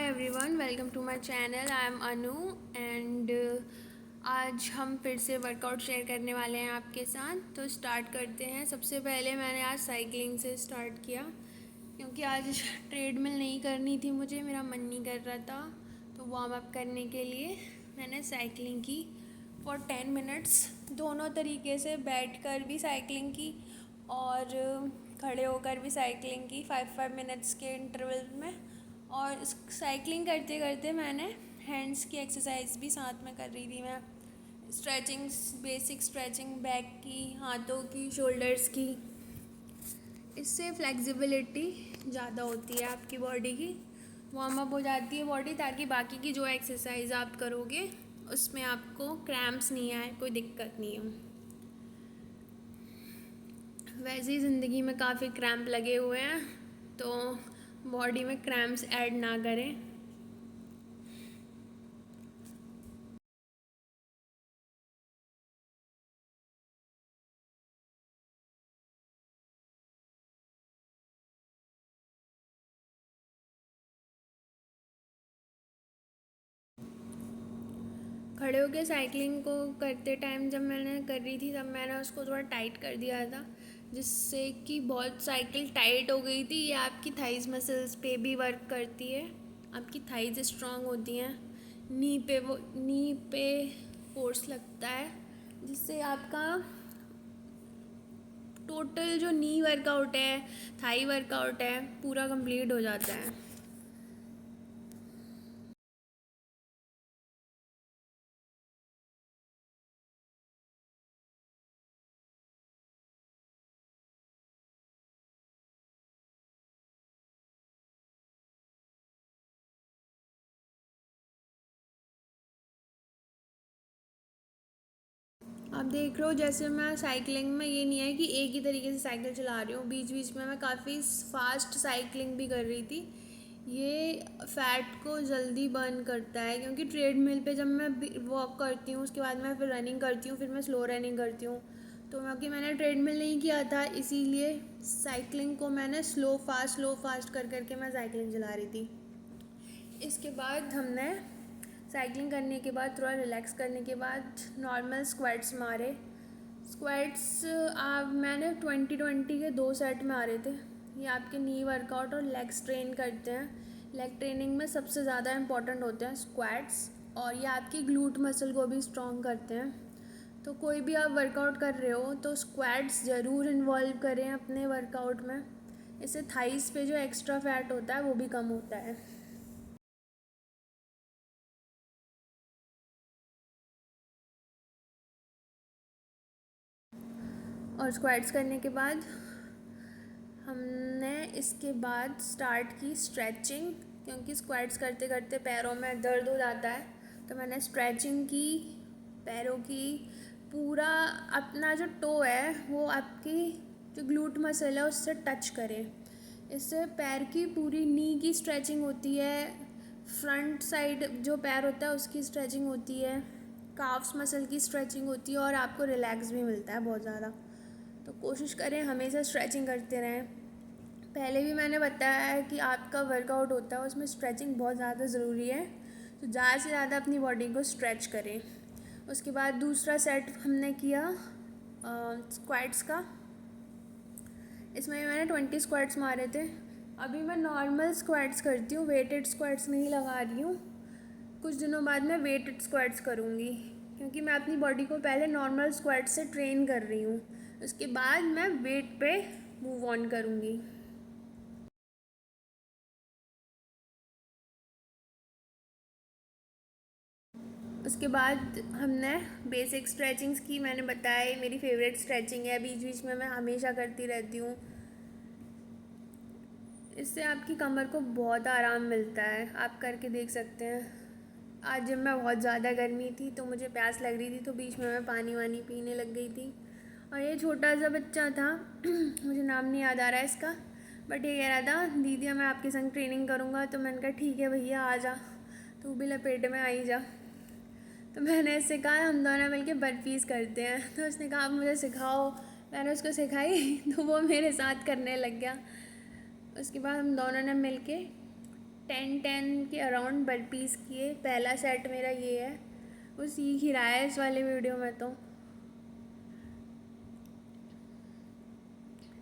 Everyone, welcome to my channel. I am Anu and आज हम फिर से वर्कआउट शेयर करने वाले हैं आपके साथ। तो स्टार्ट करते हैं। सबसे पहले मैंने आज साइकिलिंग से स्टार्ट किया क्योंकि आज ट्रेडमिल नहीं करनी थी मुझे, मेरा मन नहीं कर रहा था। तो वार्म अप करने के लिए मैंने साइकिलिंग की फॉर 10 मिनट्स। दोनों तरीके से बैठ कर भी साइकिलिंग की और खड़े होकर भी साइकिलिंग की 5-5 मिनट्स के इंटरवल में। और साइकिलिंग करते करते मैंने हैंड्स की एक्सरसाइज भी साथ में कर रही थी मैं। स्ट्रेचिंग, बेसिक स्ट्रेचिंग बैक की, हाथों की, शोल्डर्स की। इससे फ्लेक्सिबिलिटी ज़्यादा होती है आपकी बॉडी की, वार्म अप हो जाती है बॉडी, ताकि बाकी की जो एक्सरसाइज आप करोगे उसमें आपको क्रैम्प्स नहीं आए, कोई दिक्कत नहीं हो। वैसे ही ज़िंदगी में काफ़ी क्रैम्प लगे हुए हैं, तो बॉडी में क्रैम्प्स ऐड ना करें। खड़े होकर साइकिलिंग को करते टाइम जब मैंने कर रही थी, तब मैंने उसको थोड़ा टाइट कर दिया था, जिससे कि बहुत साइकिल टाइट हो गई थी। ये आपकी थाइज मसल्स पे भी वर्क करती है, आपकी थाइज स्ट्रांग होती हैं, नी पे फोर्स लगता है, जिससे आपका टोटल जो नी वर्कआउट है, थाई वर्कआउट है, पूरा कंप्लीट हो जाता है। आप देख रहे हो, जैसे मैं साइकिलिंग में ये नहीं है कि एक ही तरीके से साइकिल चला रही हूँ, बीच बीच में मैं काफ़ी फास्ट साइकिलिंग भी कर रही थी। ये फैट को जल्दी बर्न करता है, क्योंकि ट्रेडमिल पे जब मैं वॉक करती हूँ उसके बाद मैं फिर रनिंग करती हूँ, फिर मैं स्लो रनिंग करती हूँ। तो क्योंकि मैंने ट्रेडमिल नहीं किया था, इसीलिए साइकिलिंग को मैंने स्लो फास्ट कर करके मैं साइकिलिंग चला रही थी। इसके बाद हमने साइकिलिंग करने के बाद थोड़ा रिलैक्स करने के बाद नॉर्मल स्क्वाट्स मारे। स्क्वाट्स मैंने 20-20 के 2 सेट में आ रहे थे। ये आपके नी वर्कआउट और लेग्स ट्रेन करते हैं। लेग ट्रेनिंग में सबसे ज़्यादा इम्पॉर्टेंट होते हैं स्क्वाट्स, और ये आपकी ग्लूट मसल को भी स्ट्रॉन्ग करते हैं। तो कोई भी आप वर्कआउट कर रहे हो तो स्क्वाट्स ज़रूर इन्वॉल्व करें अपने वर्कआउट में। इससे थाइस पे जो एक्स्ट्रा फैट होता है वो भी कम होता है। और स्क्वाट्स करने के बाद हमने इसके बाद स्टार्ट की स्ट्रेचिंग, क्योंकि स्क्वाट्स करते करते पैरों में दर्द हो जाता है। तो मैंने स्ट्रेचिंग की पैरों की। पूरा अपना जो टो है वो आपकी जो ग्लूट मसल है उससे टच करें। इससे पैर की पूरी नी की स्ट्रेचिंग होती है, फ्रंट साइड जो पैर होता है उसकी स्ट्रेचिंग होती है, काफ्स मसल की स्ट्रेचिंग होती है, और आपको रिलैक्स भी मिलता है बहुत ज़्यादा। तो कोशिश करें हमेशा स्ट्रेचिंग करते रहें। पहले भी मैंने बताया है कि आपका वर्कआउट होता है उसमें स्ट्रेचिंग बहुत ज़्यादा ज़रूरी है, तो ज़्यादा से ज़्यादा अपनी बॉडी को स्ट्रेच करें। उसके बाद दूसरा सेट हमने किया स्क्वाट्स का। इसमें मैंने 20 स्क्वाट्स मारे थे। अभी मैं नॉर्मल स्क्वाट्स करती हूँ, वेटेड स्क्वाट्स नहीं लगा रही हूँ। कुछ दिनों बाद मैं वेटेड स्क्वाट्स करूँगी, क्योंकि मैं अपनी बॉडी को पहले नॉर्मल स्क्वाट्स से ट्रेन कर रही हूँ। उसके बाद मैं वेट पे मूव ऑन करूँगी। उसके बाद हमने बेसिक स्ट्रेचिंग्स की। मैंने बताया मेरी फेवरेट स्ट्रेचिंग है, बीच बीच में मैं हमेशा करती रहती हूँ। इससे आपकी कमर को बहुत आराम मिलता है, आप करके देख सकते हैं। आज जब मैं बहुत ज़्यादा गर्मी थी तो मुझे प्यास लग रही थी, तो बीच में मैं पानी वानी पीने लग गई थी। और ये छोटा सा बच्चा था मुझे नाम नहीं याद आ रहा है इसका, बट ये कह रहा था दीदी मैं आपके संग ट्रेनिंग करूँगा। तो मैंने कहा ठीक है भैया आ जा, तू भी लपेट में आई जा। तो मैंने इससे कहा हम दोनों मिलके बर्फीज करते हैं। तो उसने कहा आप मुझे सिखाओ। मैंने उसको सिखाई तो वो मेरे साथ करने लग गया। उसके बाद हम दोनों ने मिलके 10 के अराउंड बर्पीज़ किए। पहला सेट मेरा ये है, वो सीख ही रहा है इस वाले वीडियो में। तो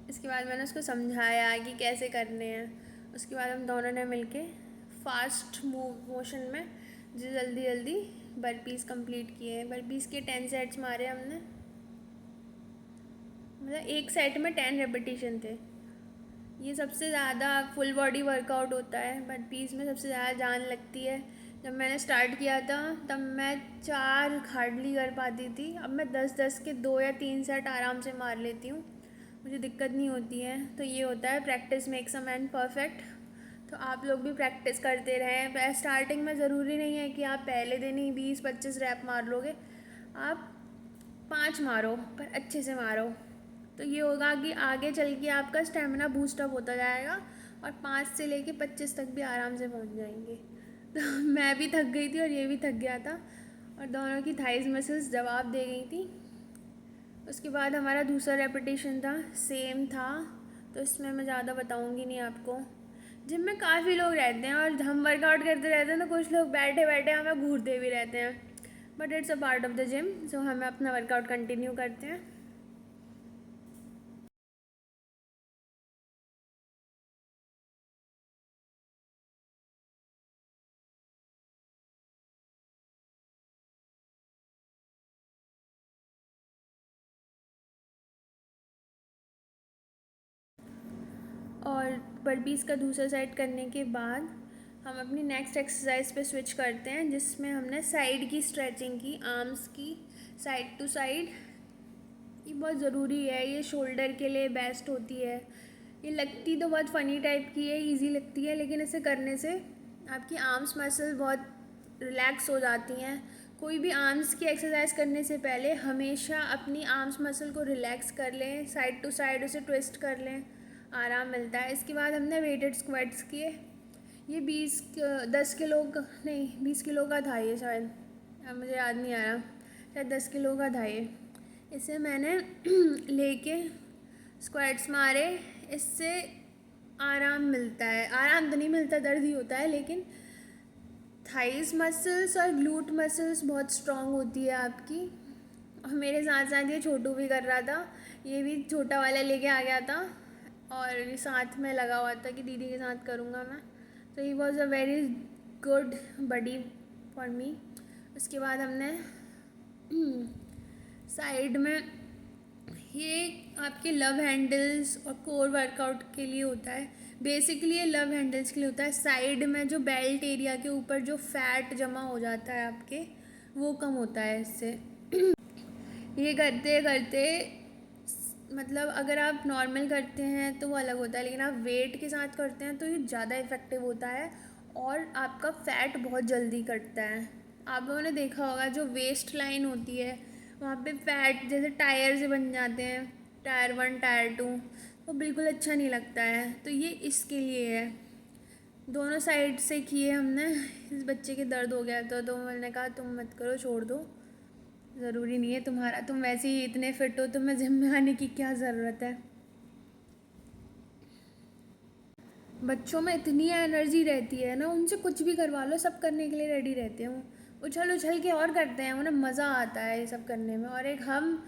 इसके बाद मैंने उसको समझाया कि कैसे करने हैं। उसके बाद हम दोनों ने मिलके फास्ट मोशन में जो जल्दी जल्दी बर्पीज़ कंप्लीट किए। बर्पीज़ के 10 सेट्स मारे हमने, मतलब एक सेट में 10 रेपिटेशन थे। ये सबसे ज़्यादा फुल बॉडी वर्कआउट होता है, बर्पीज़ में सबसे ज़्यादा जान लगती है। जब मैंने स्टार्ट किया था तब मैं 4 हार्डली कर पाती थी, अब मैं 10-10 के 2 या 3 सेट आराम से मार लेती हूँ, मुझे दिक्कत नहीं होती है। तो ये होता है practice makes a man perfect. तो आप लोग भी प्रैक्टिस करते रहें। स्टार्टिंग में ज़रूरी नहीं है कि आप पहले दिन ही 20-25 रैप मार लोगे, आप 5 मारो पर अच्छे से मारो। तो ये होगा कि आगे चल के आपका स्टेमिना बूस्टअप होता जाएगा और 5 से लेके 25 तक भी आराम से पहुंच जाएंगे। तो मैं भी थक गई थी और ये भी थक गया था, और दोनों की थाइज मसल्स जवाब दे गई थी। उसके बाद हमारा दूसरा रेपिटेशन था, सेम था, तो इसमें मैं ज़्यादा बताऊंगी नहीं आपको। जिम में काफ़ी लोग रहते हैं और हम वर्कआउट करते रहते हैं, तो कुछ लोग बैठे बैठे हमें घूरते भी रहते हैं, but it's a part of the gym. So हमें अपना वर्कआउट कंटिन्यू करते हैं। और बर्पीज़ का दूसरा सेट करने के बाद हम अपनी नेक्स्ट एक्सरसाइज पे स्विच करते हैं, जिसमें हमने साइड की स्ट्रेचिंग की, आर्म्स की साइड टू साइड। ये बहुत ज़रूरी है, ये शोल्डर के लिए बेस्ट होती है। ये लगती तो बहुत फ़नी टाइप की है, इजी लगती है, लेकिन इसे करने से आपकी आर्म्स मसल बहुत रिलैक्स हो जाती हैं। कोई भी आर्म्स की एक्सरसाइज करने से पहले हमेशा अपनी आर्म्स मसल को रिलैक्स कर लें, साइड टू साइड उसे ट्विस्ट कर लें, आराम मिलता है। इसके बाद हमने वेटेड स्क्वाट्स किए। ये 10 किलो का नहीं, 20 किलो का था ये शायद, अब मुझे याद नहीं आ रहा, शायद 10 किलो का था ये। इसे मैंने लेके स्क्वाट्स मारे। इससे आराम मिलता है, आराम तो नहीं मिलता, दर्द ही होता है, लेकिन थाइस मसल्स और ग्लूट मसल्स बहुत स्ट्रॉन्ग होती है आपकी। और मेरे साथ साथ ये छोटू भी कर रहा था, ये भी छोटा वाला लेके आ गया था और साथ में लगा हुआ था कि दीदी के साथ करूँगा मैं। तो he was a very good buddy for me. उसके बाद हमने साइड में, ये आपके लव हैंडल्स और कोर वर्कआउट के लिए होता है। बेसिकली ये लव हैंडल्स के लिए होता है। साइड में जो बेल्ट एरिया के ऊपर जो फैट जमा हो जाता है आपके, वो कम होता है इससे। ये करते करते, मतलब अगर आप नॉर्मल करते हैं तो वो अलग होता है, लेकिन आप वेट के साथ करते हैं तो ये ज़्यादा इफ़ेक्टिव होता है और आपका फ़ैट बहुत जल्दी कटता है। आप लोगों ने देखा होगा जो वेस्ट लाइन होती है वहाँ पे फैट जैसे टायर से बन जाते हैं, टायर 1 टायर 2, वो बिल्कुल अच्छा नहीं लगता है। तो ये इसके लिए है। दोनों साइड से किए हमने। इस बच्चे के दर्द हो गया था, तो मैंने कहा तुम मत करो, छोड़ दो, ज़रूरी नहीं है तुम्हारा, तुम वैसे ही इतने फिट हो, तुम्हें जिम में आने की क्या ज़रूरत है। बच्चों में इतनी एनर्जी रहती है ना, उनसे कुछ भी करवा लो, सब करने के लिए रेडी रहते हैं। वो उछल उछल के और करते हैं, उन्हें मज़ा आता है ये सब करने में। और एक हम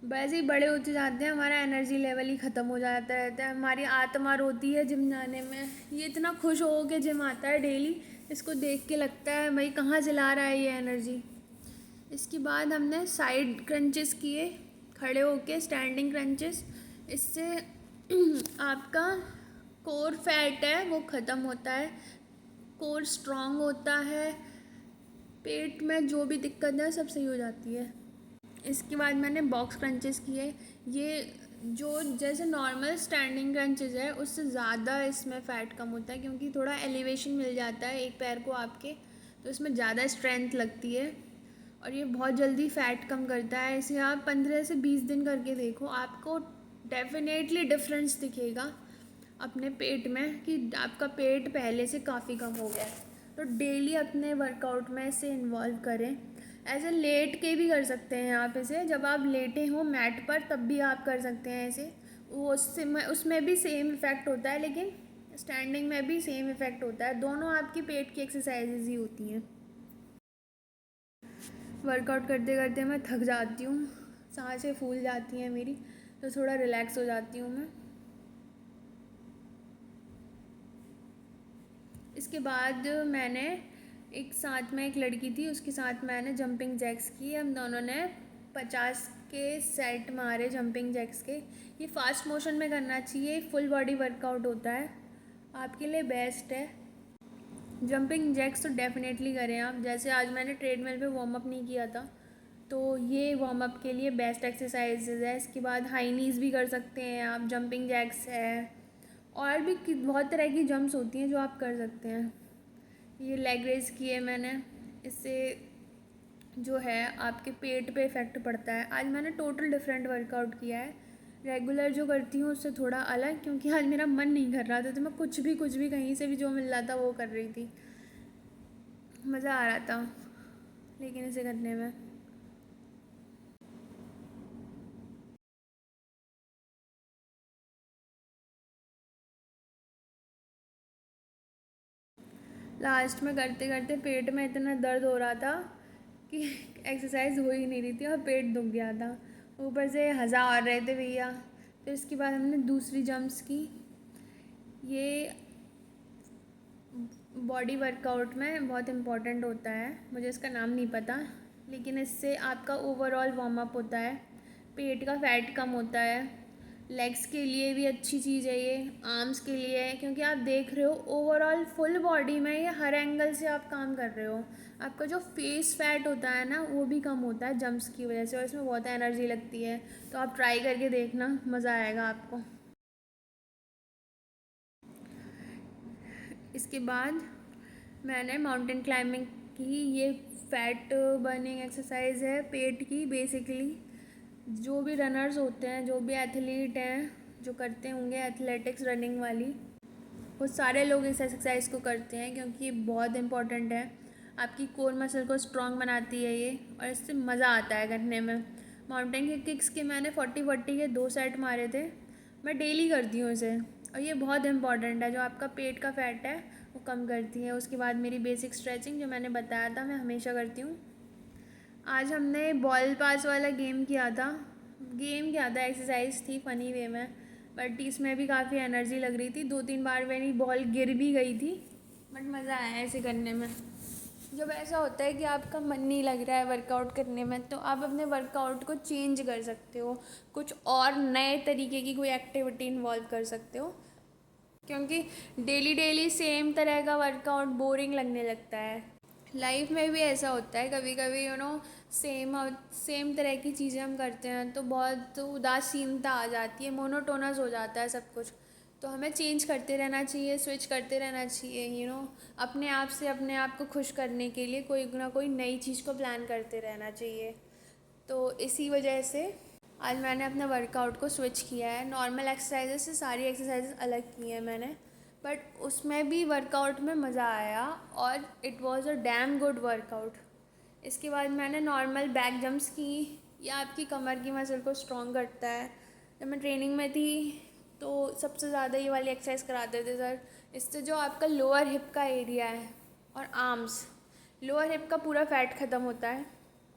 वैसे ही बड़े होते जाते हैं, हमारा एनर्जी लेवल ही ख़त्म हो जाता रहता है, हमारी आत्मा रोती है जिम जाने में। ये इतना खुश हो के जिम आता है डेली, इसको देख के लगता है भाई कहाँ से ला रहा है ये एनर्जी। इसके बाद हमने साइड क्रंचेस किए, खड़े होके स्टैंडिंग क्रंचेस। इससे आपका कोर फैट है वो ख़त्म होता है, कोर स्ट्रॉन्ग होता है, पेट में जो भी दिक्कत है सब सही हो जाती है। इसके बाद मैंने बॉक्स क्रंचेस किए। ये जो जैसे नॉर्मल स्टैंडिंग क्रंचेस है उससे ज़्यादा इसमें फ़ैट कम होता है, क्योंकि थोड़ा एलिवेशन मिल जाता है एक पैर को आपके, तो इसमें ज़्यादा स्ट्रेंथ लगती है और ये बहुत जल्दी फ़ैट कम करता है। इसे आप 15 से 20 दिन करके देखो, आपको डेफिनेटली डिफरेंस दिखेगा अपने पेट में कि आपका पेट पहले से काफ़ी कम हो गया है। तो डेली अपने वर्कआउट में इसे इन्वॉल्व करें। ऐसे लेट के भी कर सकते हैं आप इसे, जब आप लेटे हो मैट पर तब भी आप कर सकते हैं इसे, वो उससे उसमें भी सेम इफ़ेक्ट होता है, लेकिन स्टैंडिंग में भी सेम इफ़ेक्ट होता है, दोनों आपकी पेट की एक्सरसाइजेज ही होती हैं। वर्कआउट करते करते मैं थक जाती हूँ, सांसें फूल जाती हैं मेरी, तो थोड़ा रिलैक्स हो जाती हूँ मैं। इसके बाद मैंने एक साथ में एक लड़की थी, उसके साथ मैंने जंपिंग जैक्स की। हम दोनों ने 50 के सेट मारे जंपिंग जैक्स के। ये फास्ट मोशन में करना चाहिए, फुल बॉडी वर्कआउट होता है, आपके लिए बेस्ट है। जंपिंग जैक्स तो डेफिनेटली करें आप। जैसे आज मैंने ट्रेडमिल पे वार्म अप नहीं किया था, तो ये वार्म अप के लिए बेस्ट एक्सरसाइजेज है। इसके बाद हाई नीज़ भी कर सकते हैं आप, जंपिंग जैक्स है, और भी बहुत तरह की जंप्स होती हैं जो आप कर सकते हैं। ये लेग रेज की है मैंने, इससे जो है आपके पेट पे इफ़ेक्ट पड़ता है। आज मैंने टोटल डिफरेंट वर्कआउट किया है, रेगुलर जो करती हूँ उससे थोड़ा अलग, क्योंकि आज मेरा मन नहीं कर रहा था, तो मैं कुछ भी कहीं से भी जो मिल रहा था वो कर रही थी। मज़ा आ रहा था लेकिन इसे करने में। लास्ट में करते करते पेट में इतना दर्द हो रहा था कि एक्सरसाइज हो ही नहीं रही थी और पेट दुख गया था। ऊपर से हंसा आ रहे थे भैया। फिर इसके बाद हमने दूसरी जंप्स की। ये बॉडी वर्कआउट में बहुत इम्पॉर्टेंट होता है, मुझे इसका नाम नहीं पता, लेकिन इससे आपका ओवरऑल वार्म अप होता है, पेट का फैट कम होता है। लेग्स के लिए भी अच्छी चीज़ है ये, आर्म्स के लिए है, क्योंकि आप देख रहे हो ओवरऑल फुल बॉडी में ये हर एंगल से आप काम कर रहे हो। आपका जो फेस फैट होता है ना वो भी कम होता है जंप्स की वजह से, और इसमें बहुत एनर्जी लगती है। तो आप ट्राई करके देखना, मज़ा आएगा आपको। इसके बाद मैंने माउंटेन क्लाइंबिंग की। ये फैट बर्निंग एक्सरसाइज है पेट की बेसिकली। जो भी रनर्स होते हैं, जो भी एथलीट हैं, जो करते होंगे एथलेटिक्स रनिंग वाली, वो सारे लोग इस एक्सरसाइज को करते हैं, क्योंकि ये बहुत इंपॉर्टेंट है। आपकी कोर मसल को स्ट्रॉन्ग बनाती है ये, और इससे मज़ा आता है करने में। माउंटेन के किक्स के मैंने 40 के 2 सेट मारे थे। मैं डेली करती हूँ इसे, और ये बहुत इंपॉर्टेंट है, जो आपका पेट का फैट है वो कम करती है। उसके बाद मेरी बेसिक स्ट्रेचिंग जो मैंने बताया था, मैं हमेशा करती हूँ। आज हमने बॉल पास वाला गेम किया था। गेम क्या था, एक्सरसाइज थी फ़नी वे में, बट इसमें भी काफ़ी एनर्जी लग रही थी। 2-3 बार मेरी बॉल गिर भी गई थी, बट मज़ा आया ऐसे करने में। जब ऐसा होता है कि आपका मन नहीं लग रहा है वर्कआउट करने में, तो आप अपने वर्कआउट को चेंज कर सकते हो, कुछ और नए तरीके की कोई एक्टिविटी इन्वॉल्व कर सकते हो, क्योंकि डेली डेली सेम तरह का वर्कआउट बोरिंग लगने लगता है। लाइफ में भी ऐसा होता है कभी कभी, सेम सेम तरह की चीज़ें हम करते हैं तो बहुत उदासीनता आ जाती है, मोनोटोनस हो जाता है सब कुछ। तो हमें चेंज करते रहना चाहिए, स्विच करते रहना चाहिए, अपने आप से अपने आप को खुश करने के लिए कोई ना कोई नई चीज़ को प्लान करते रहना चाहिए। तो इसी वजह से आज मैंने अपने वर्कआउट को स्विच किया है। नॉर्मल एक्सरसाइजेज से सारी एक्सरसाइजेज अलग की हैं मैंने, बट उसमें भी वर्कआउट में मज़ा आया, और it was a damn good workout. इसके बाद मैंने नॉर्मल बैक जंप्स की। ये आपकी कमर की मसल को स्ट्रॉन्ग करता है। जब मैं ट्रेनिंग में थी तो सबसे ज़्यादा ये वाली एक्सरसाइज कराते थे सर। इससे जो आपका लोअर हिप का एरिया है और आर्म्स, लोअर हिप का पूरा फैट ख़त्म होता है,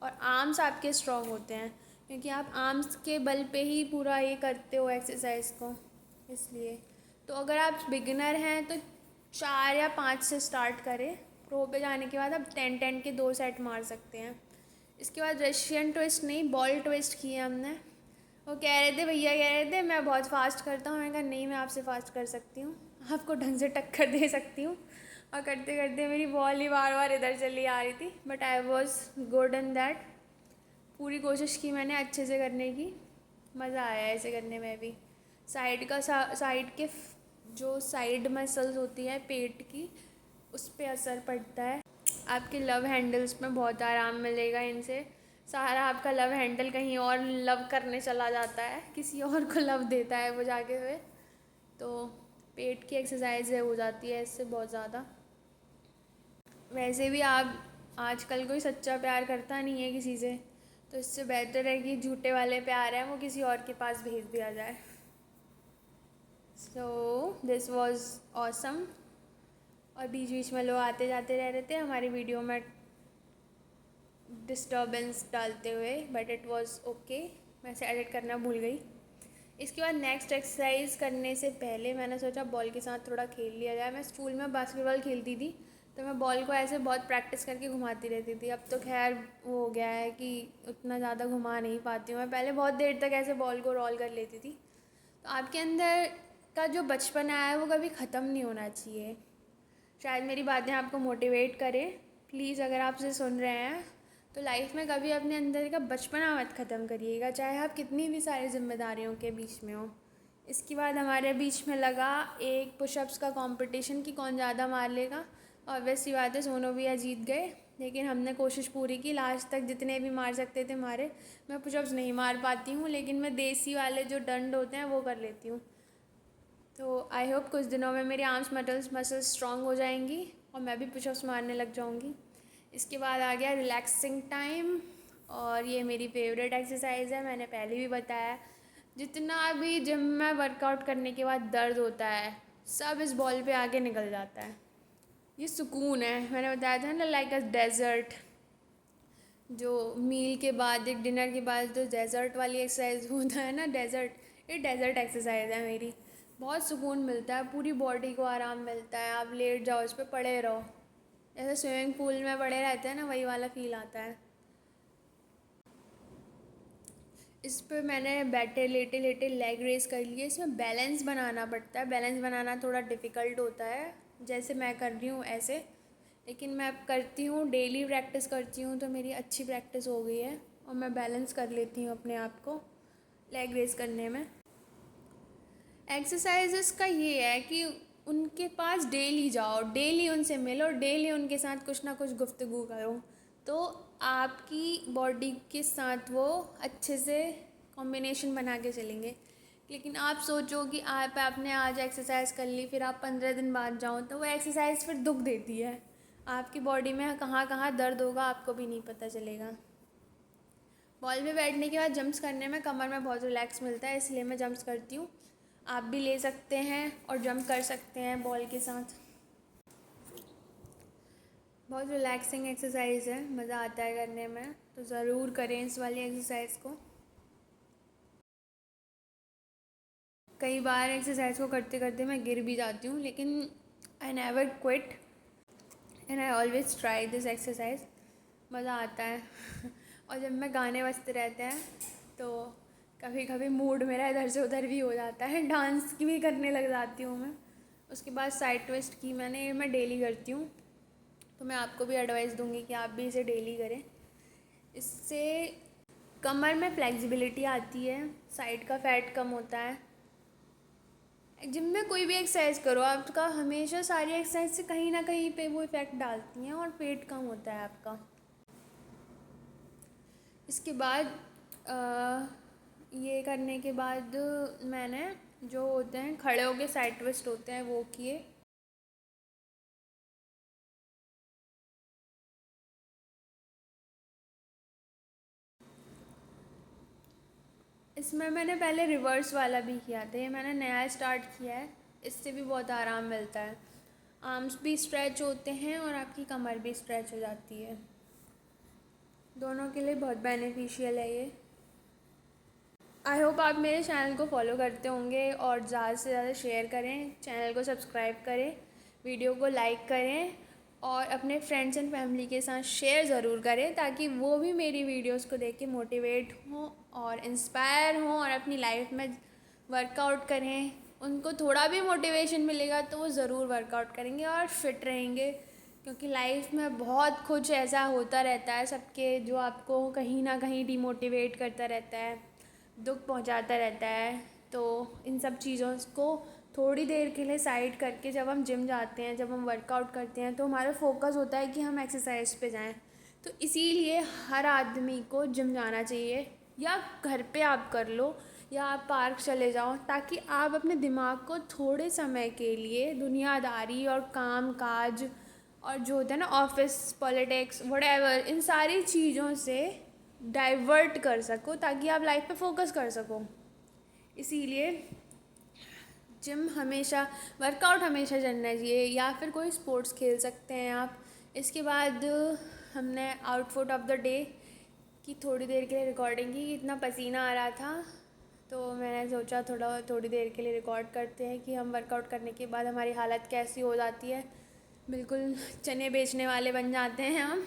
और आर्म्स आपके स्ट्रॉन्ग होते हैं, क्योंकि आप आर्म्स के बल पे ही पूरा ये करते हो एक्सरसाइज को, इसलिए। तो अगर आप बिगिनर हैं तो 4 या 5 से स्टार्ट करें। प्रो पे जाने के बाद आप 10-10 के 2 सेट मार सकते हैं। इसके बाद रशियन ट्विस्ट नहीं, बॉल ट्विस्ट किए हमने। वो कह रहे थे, भैया कह रहे थे मैं बहुत फास्ट करता हूँ। मैंने कहा नहीं, मैं आपसे फास्ट कर सकती हूँ, आपको ढंग से टक्कर दे सकती हूँ। और करते करते मेरी बॉल ही बार बार इधर चली आ रही थी, but I was good in that. पूरी कोशिश की मैंने अच्छे से करने की, मज़ा आया ऐसे करने में भी। साइड का साइड के जो साइड मसल्स होती है पेट की, उस पर असर पड़ता है। आपके लव हैंडल्स में बहुत आराम मिलेगा इनसे। सारा आपका लव हैंडल कहीं और लव करने चला जाता है, किसी और को लव देता है वो जाके हुए। तो पेट की एक्सरसाइज है हो जाती है इससे बहुत ज़्यादा। वैसे भी आप आजकल कोई सच्चा प्यार करता नहीं है किसी से, तो इससे बेहतर है कि झूठे वाले प्यार है वो किसी और के पास भेज दिया जाए। So this was awesome. और बीच बीच में लोग आते जाते रह रहे थे हमारी वीडियो में डिस्टर्बेंस डालते हुए, बट इट वॉज ओके। मैं इसे एडिट करना भूल गई। इसके बाद नेक्स्ट एक्सरसाइज करने से पहले मैंने सोचा बॉल के साथ थोड़ा खेल लिया जाए। मैं स्कूल में बास्केटबॉल खेलती थी, तो मैं बॉल को ऐसे बहुत प्रैक्टिस करके घुमाती रहती थी। अब तो खैर वो हो गया है कि उतना ज़्यादा घुमा नहीं पाती हूँ। मैं पहले बहुत देर तक ऐसे बॉल को रोल कर लेती थी। तो आपके अंदर का जो बचपन है वो कभी ख़त्म नहीं होना चाहिए। शायद मेरी बातें आपको मोटिवेट करें। प्लीज़ अगर आप इसे सुन रहे हैं तो लाइफ में कभी अपने अंदर का बचपना मत ख़त्म करिएगा, चाहे आप कितनी भी सारी जिम्मेदारियों के बीच में हो। इसके बाद हमारे बीच में लगा एक पुशअप्स का कंपटीशन कि कौन ज़्यादा मार लेगा। ऑब्वियस सी बात है सोनू भैया जीत गए, लेकिन हमने कोशिश पूरी की, लास्ट तक जितने भी मार सकते थे मारे। मैं पुशअप्स नहीं मार पाती हूँ, लेकिन मैं देसी वाले जो डंड होते हैं वो कर लेती हूँ। तो आई होप कुछ दिनों में मेरी आर्म्स मसल्स स्ट्रॉन्ग हो जाएंगी और मैं भी पुशअप्स मारने लग जाऊंगी। इसके बाद आ गया रिलैक्सिंग टाइम, और ये मेरी फेवरेट एक्सरसाइज है। मैंने पहले भी बताया, जितना भी जिम में वर्कआउट करने के बाद दर्द होता है सब इस बॉल पे आके निकल जाता है। ये सुकून है। मैंने बताया था ना, लाइक अ डेजर्ट। जो मील के बाद, एक डिनर के बाद जो डेजर्ट वाली एक्सरसाइज होता है ना, डेजर्ट, ये डेजर्ट एक्सरसाइज है मेरी। बहुत सुकून मिलता है, पूरी बॉडी को आराम मिलता है। आप लेट जाओ, इस पर पड़े रहो, जैसे स्विमिंग पूल में पड़े रहते हैं ना, वही वाला फील आता है। इस पर मैंने बैठे लेटे लेटे लेग रेस कर लिए। इसमें बैलेंस बनाना पड़ता है, बैलेंस बनाना थोड़ा डिफ़िकल्ट होता है, जैसे मैं कर रही हूँ ऐसे। लेकिन मैं अब करती हूँ, डेली प्रैक्टिस करती हूँ, तो मेरी अच्छी प्रैक्टिस हो गई है और मैं बैलेंस कर लेती हूँ अपने आप को लेग रेस करने में। एक्सरसाइजेस का ये है कि उनके पास डेली जाओ, डेली उनसे मिलो, डेली उनके साथ कुछ ना कुछ गुफ्तगू करो, तो आपकी बॉडी के साथ वो अच्छे से कॉम्बिनेशन बना के चलेंगे। लेकिन आप सोचो कि आपने आज एक्सरसाइज कर ली, फिर आप 15 दिन बाद जाओ, तो वो एक्सरसाइज फिर दुख देती है। आपकी बॉडी में कहाँ कहाँ दर्द होगा आपको भी नहीं पता चलेगा। बॉल पे बैठने के बाद जंप्स करने में कमर में बहुत रिलैक्स मिलता है, इसलिए मैं जंप्स करती हूँ। आप भी ले सकते हैं और जंप कर सकते हैं बॉल के साथ। बहुत रिलैक्सिंग एक्सरसाइज है, मज़ा आता है करने में, तो ज़रूर करें इस वाली एक्सरसाइज को। कई बार एक्सरसाइज को करते करते मैं गिर भी जाती हूँ, लेकिन I never quit and I always try this exercise. मज़ा आता है और जब मैं गाने बजते रहते हैं तो कभी कभी मूड मेरा इधर से उधर भी हो जाता है, डांस की भी करने लग जाती हूँ मैं। उसके बाद साइड ट्विस्ट की मैं डेली करती हूँ, तो मैं आपको भी एडवाइस दूँगी कि आप भी इसे डेली करें। इससे कमर में फ्लेक्सिबिलिटी आती है, साइड का फैट कम होता है। जिम में कोई भी एक्सरसाइज करो, आपका हमेशा सारी एक्सरसाइज से कहीं ना कहीं पे वो इफ़ेक्ट डालती हैं और पेट कम होता है आपका। इसके बाद ये करने के बाद मैंने जो होते हैं खड़े होके साइड ट्विस्ट होते हैं वो किए। इसमें मैंने पहले रिवर्स वाला भी किया था, ये मैंने नया स्टार्ट किया है। इससे भी बहुत आराम मिलता है, आर्म्स भी स्ट्रेच होते हैं और आपकी कमर भी स्ट्रेच हो जाती है। दोनों के लिए बहुत बेनिफिशियल है ये। आई होप आप मेरे चैनल को फॉलो करते होंगे और ज़्यादा से ज़्यादा शेयर करें, चैनल को सब्सक्राइब करें, वीडियो को लाइक करें और अपने फ्रेंड्स एंड फैमिली के साथ शेयर ज़रूर करें, ताकि वो भी मेरी वीडियोस को देख के मोटिवेट हों और इंस्पायर हों और अपनी लाइफ में वर्कआउट करें। उनको थोड़ा भी मोटिवेशन मिलेगा तो वो ज़रूर वर्कआउट करेंगे और फिट रहेंगे, क्योंकि लाइफ में बहुत कुछ ऐसा होता रहता है सबके, जो आपको कहीं ना कहीं डिमोटिवेट करता रहता है, दुख पहुंचाता रहता है। तो इन सब चीज़ों को थोड़ी देर के लिए साइड करके जब हम जिम जाते हैं, जब हम वर्कआउट करते हैं, तो हमारा फोकस होता है कि हम एक्सरसाइज पे जाएं। तो इसीलिए हर आदमी को जिम जाना चाहिए, या घर पे आप कर लो या आप पार्क चले जाओ, ताकि आप अपने दिमाग को थोड़े समय के लिए दुनियादारी और काम काज और जो होता है ना ऑफिस पॉलिटिक्स व्हाटएवर, इन सारी चीज़ों से डाइवर्ट कर सको, ताकि आप लाइफ पे फोकस कर सको। इसीलिए जिम हमेशा, वर्कआउट हमेशा करना चाहिए, या फिर कोई स्पोर्ट्स खेल सकते हैं आप। इसके बाद हमने आउटफिट ऑफ द डे की थोड़ी देर के लिए रिकॉर्डिंग की। इतना पसीना आ रहा था तो मैंने सोचा थोड़ी देर के लिए रिकॉर्ड करते हैं कि हम वर्कआउट करने के बाद हमारी हालत कैसी हो जाती है। बिल्कुल चने बेचने वाले बन जाते हैं हम,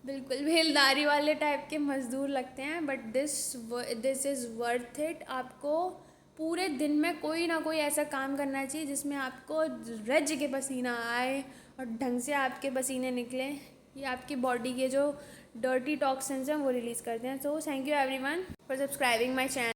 बिल्कुल भेलदारी वाले टाइप के मज़दूर लगते हैं। But this is worth it. आपको पूरे दिन में कोई ना कोई ऐसा काम करना चाहिए जिसमें आपको रज के पसीना आए और ढंग से आपके पसीने निकलें। ये आपकी बॉडी के जो डर्टी टॉक्सिन्स हैं वो रिलीज़ करते हैं। So thank you everyone for subscribing my channel.